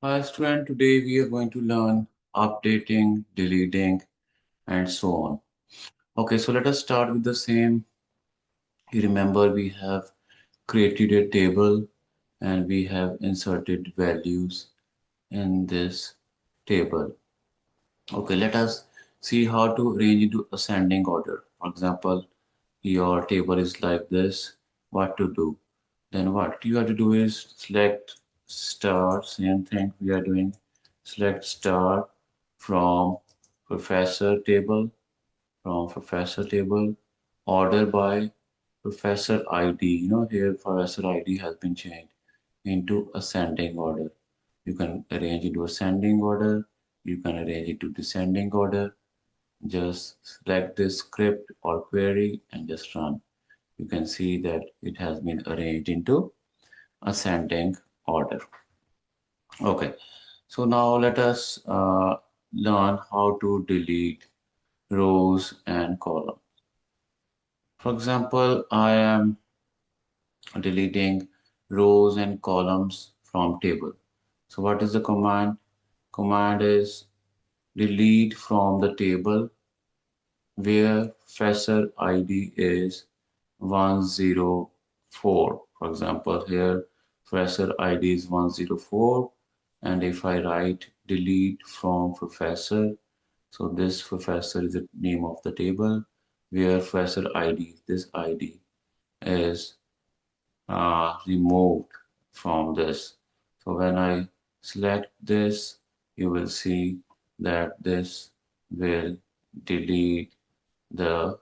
Hi student, today we are going to learn updating, deleting and so on. Okay, so let us start with the same. You remember we have created a table and we have inserted values in this table. Okay, let us see how to arrange into ascending order. For example, your table is like this. What to do? Then what you have to do is select star, same thing we are doing. Select star from professor table, order by professor ID. You know, here professor ID has been changed into ascending order. You can arrange it to ascending order, you can arrange it to descending order. Just select this script or query and just run. You can see that it has been arranged into ascending order. Okay, so now let us learn how to delete rows and columns. For example, I am deleting rows and columns from table. So what is the command? Command is delete from the table where professor ID is 104. For example, here professor ID is 104, and if I write delete from professor, so this professor is the name of the table where professor ID, this ID is removed from this. So when I select this, you will see that this will delete the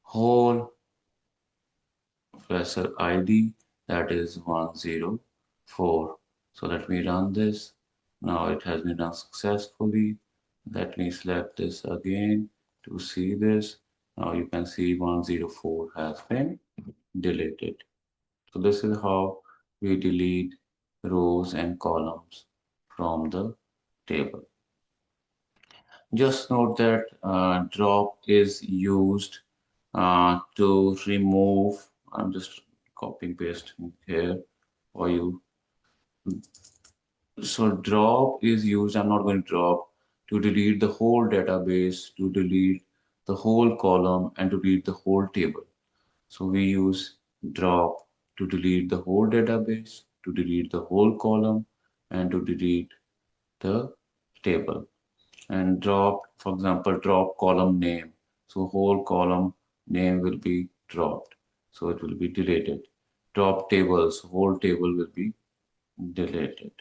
whole professor ID, that is 104. So let me run this. Now it has been done successfully. Let me select this again to see this. Now you can see 104 has been deleted. So this is how we delete rows and columns from the table. Just note that drop is used to remove. I'm just copying pasting here for you. So drop is used. I'm not going to drop to delete the whole database, to delete the whole column, and to delete the whole table. So we use drop to delete the whole database, to delete the whole column, and to delete the table. And drop, for example, drop column name. So whole column name will be dropped. So it will be deleted. Drop tables, whole table will be deleted.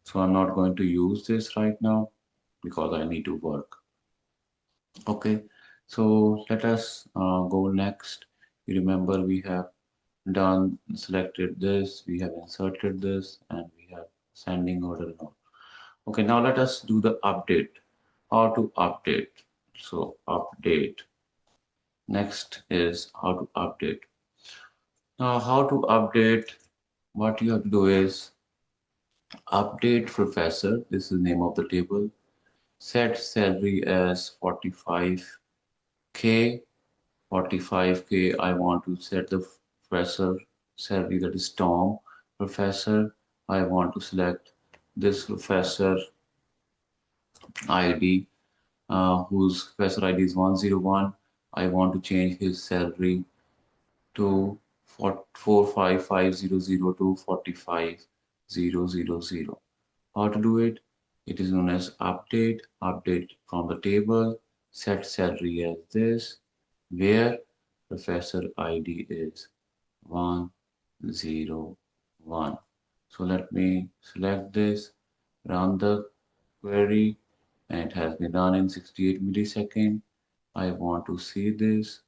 So I'm not going to use this right now because I need to work. Okay, so let us go next. You remember we have done selected this, we have inserted this, and we have sending order now. Okay, now let us do the update. How to update? So update. Next is how to update. Now how to update? What you have to do is update professor. This is the name of the table. Set salary as 45K. 45K. I want to set the professor salary, that is Tom. Professor, I want to select this professor ID, whose professor ID is 101. I want to change his salary to 45500 to 45000. How to do it? It is known as update. Update from the table. Set salary as this, where professor ID is 101. So let me select this, run the query, and it has been done in 68 milliseconds. I want to see this.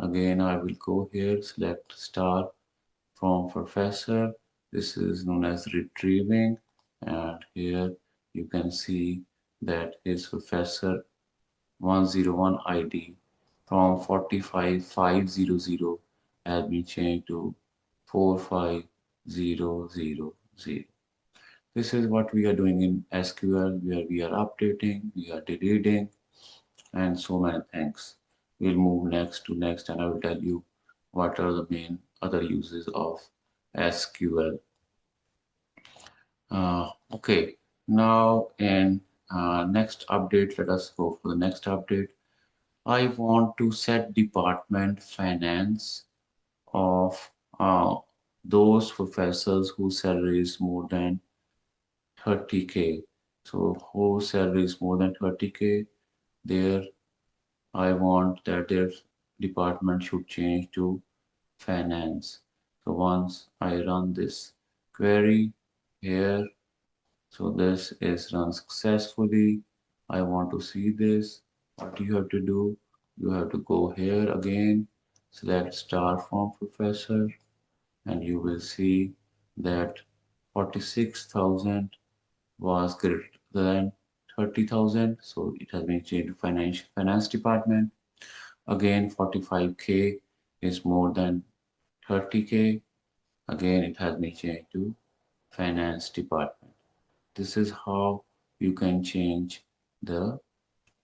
Again, I will go here, select star from professor. This is known as retrieving, and here you can see that his professor 101 ID from 45500 has been changed to 45000. This is what we are doing in SQL, where we are updating, we are deleting, and so many things. We'll move next to next, and I will tell you what are the main other uses of SQL. Okay, Now in next update, let us go for the next update. I want to set department finance of those professors whose salary is more than 30K. So whose salary is more than 30K, there I want that their department should change to finance. So once I run this query here, so this is run successfully. I want to see this. What you have to do, you have to go here again, select star from professor, and you will see that 46,000 was greater than 30,000. So it has been changed to finance department. Again, 45K is more than 30K. Again, it has been changed to finance department. This is how you can change the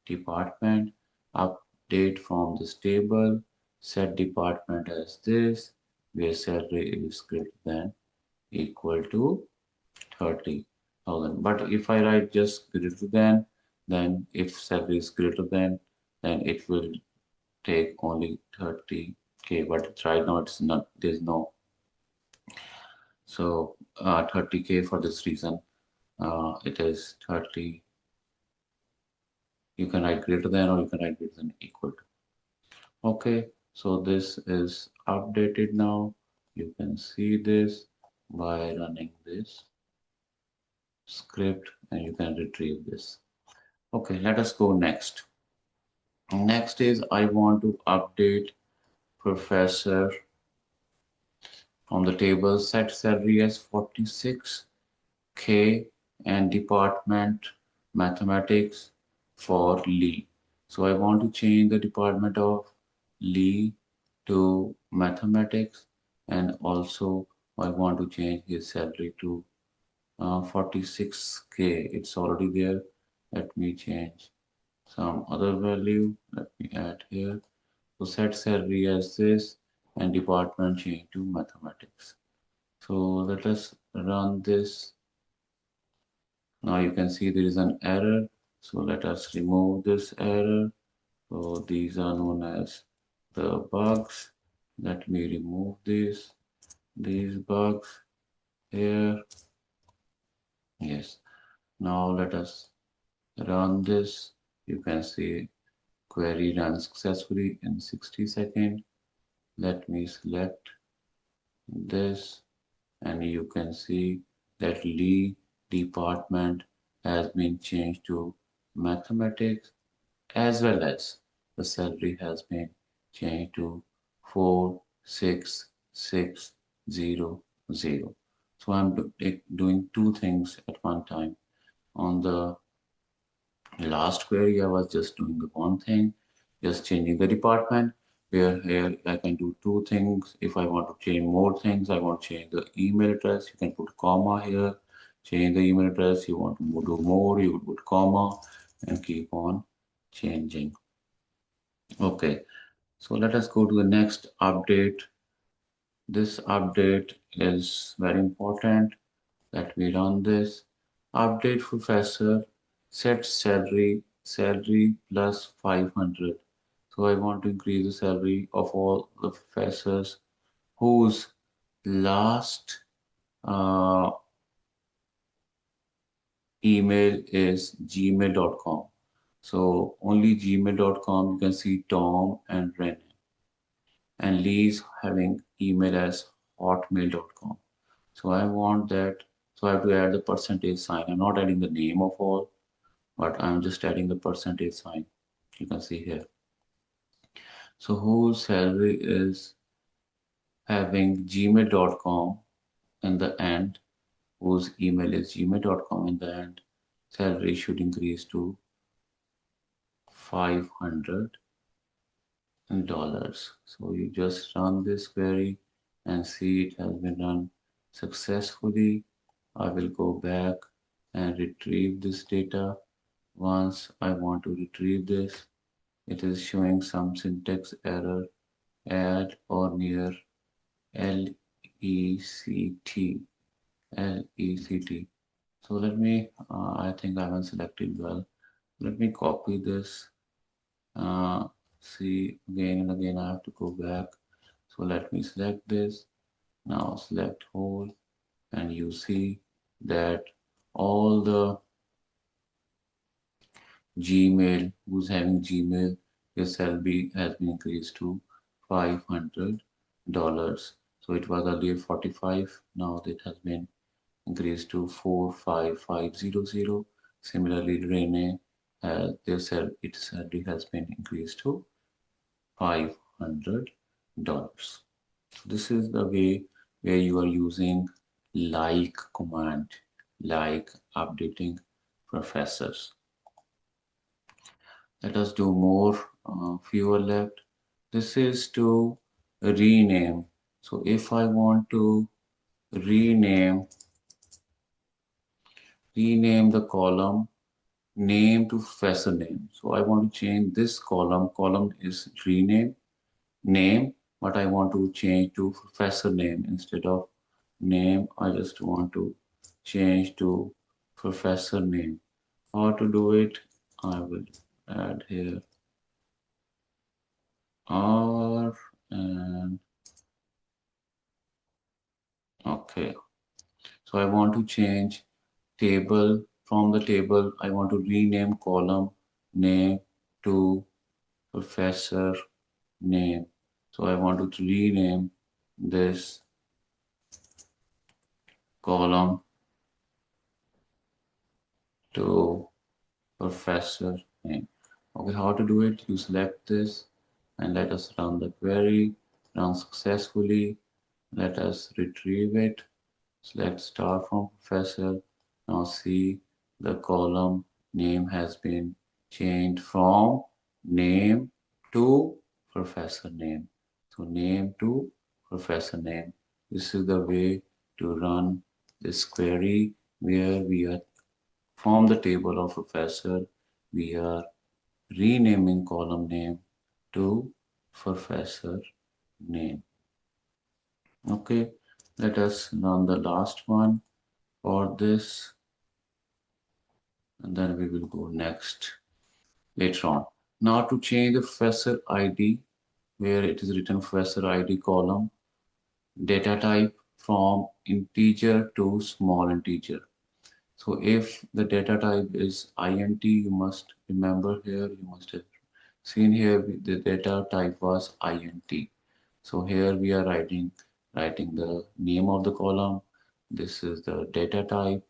department. Update from this table, set department as this, where salary is greater than equal to 30,000. But if I write just greater than, then if salary is greater than, then it will take only 30K. But right now it's not, there's no. So 30K for this reason, it is 30. You can write greater than or you can write greater than equal to. Okay, so this is updated now. You can see this by running this script and you can retrieve this. Okay, let us go next. Next is I want to update professor from the table, set salary as 46K and department mathematics for Lee. So I want to change the department of Lee to mathematics, and also I want to change his salary to 46K. It's already there. Let me change some other value. Let me add here. So set salary as this and department change to mathematics. So let us run this. Now you can see there is an error. So let us remove this error. So these are known as the bugs. Let me remove these bugs here. Yes. Now let us run this. You can see query runs successfully in 60 seconds. Let me select this and you can see that Lee department has been changed to mathematics, as well as the salary has been changed to 46600. So I'm doing two things at one time. On the last query, I was just doing the one thing, just changing the department. Where here I can do two things. If I want to change more things, I want to change the email address. You can put comma here, change the email address. You want to do more, you would put comma and keep on changing. Okay, so let us go to the next update. This update is very important. Let me run this. Update professor, set salary plus 500. So I want to increase the salary of all the professors whose last uh, email is gmail.com. So only gmail.com you can see Tom and Ren. And Lee's having email as hotmail.com. So I want that. So I have to add the percentage sign. I'm not adding the name of all, but I'm just adding the percentage sign. You can see here. So whose salary is having gmail.com in the end, whose email is gmail.com in the end, salary should increase to $500. So you just run this query and see it has been run successfully. I will go back and retrieve this data. Once I want to retrieve this, it is showing some syntax error, add or near LECT. LECT. So let me, I think I haven't selected well. Let me copy this. Uh, See, again and again I have to go back. So let me select this. Now select whole, and you see that all the Gmail, who's having Gmail, his salary has been increased to $500. So it was earlier 45, now it has been increased to 45500. Similarly, Rene has its salary has been increased to $500. So this is the way where you are using like command, like updating professors. Let us do more, fewer left. This is to rename. So if I want to rename, rename the column name to professor name. So I want to change this column. Column is rename name, but I want to change to professor name instead of name. I just want to change to professor name. How to do it? I will add here R and okay. So I want to change table from the table. I want to rename column name to professor name. So I want to rename this column to professor name. Okay, how to do it? You select this and let us run the query, run successfully. Let us retrieve it. Select star from professor. Now see the column name has been changed from name to professor name. So name to professor name. This is the way to run this query where we are from the table of professor, we are renaming column name to professor name. Okay, let us run the last one for this, and then we will go next later on. Now to change the professor ID, where it is written professor ID column, data type from integer to small integer. So if the data type is int, you must remember here, you must have seen here the data type was int. So here we are writing the name of the column. This is the data type.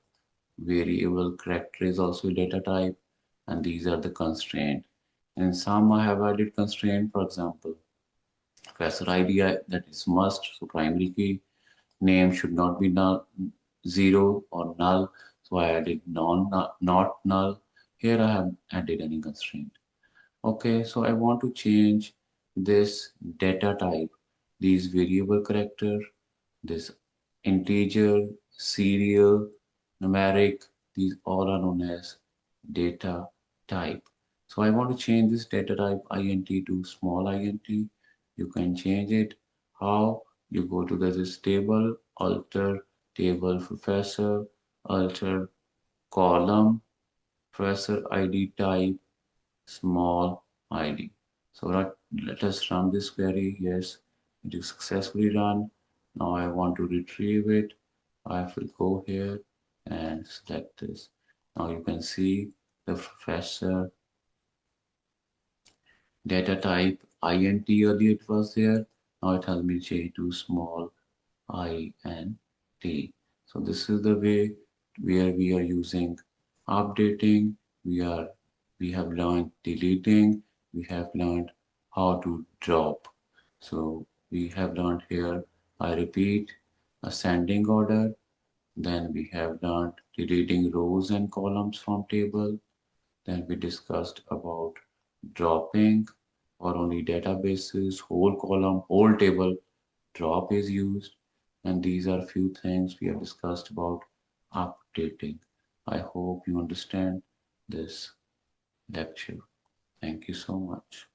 Variable character is also data type, and these are the constraint. In some I have added constraint, for example, professor ID that is must, so primary key. Name should not be null, zero or null. So I added not null. Here I have added any constraint. Okay, so I want to change this data type, these variable character, this integer, serial, numeric, these all are known as data type. So I want to change this data type int to small int. You can change it. How? You go to this table, alter table professor, alter column, professor ID type, small id. So let us run this query. Yes, it is successfully run. Now I want to retrieve it. I will go here and select this. Now you can see the professor data type int earlier it was there. Now it has been changed to small int. So this is the way where we are using updating. We are we have learned deleting. We have learned how to drop. So we have learned here. I repeat, ascending order. Then we have learned deleting rows and columns from table. Then we discussed about dropping for only databases, whole column, whole table, drop is used. And these are few things we have discussed about updating. I hope you understand this lecture. Thank you so much.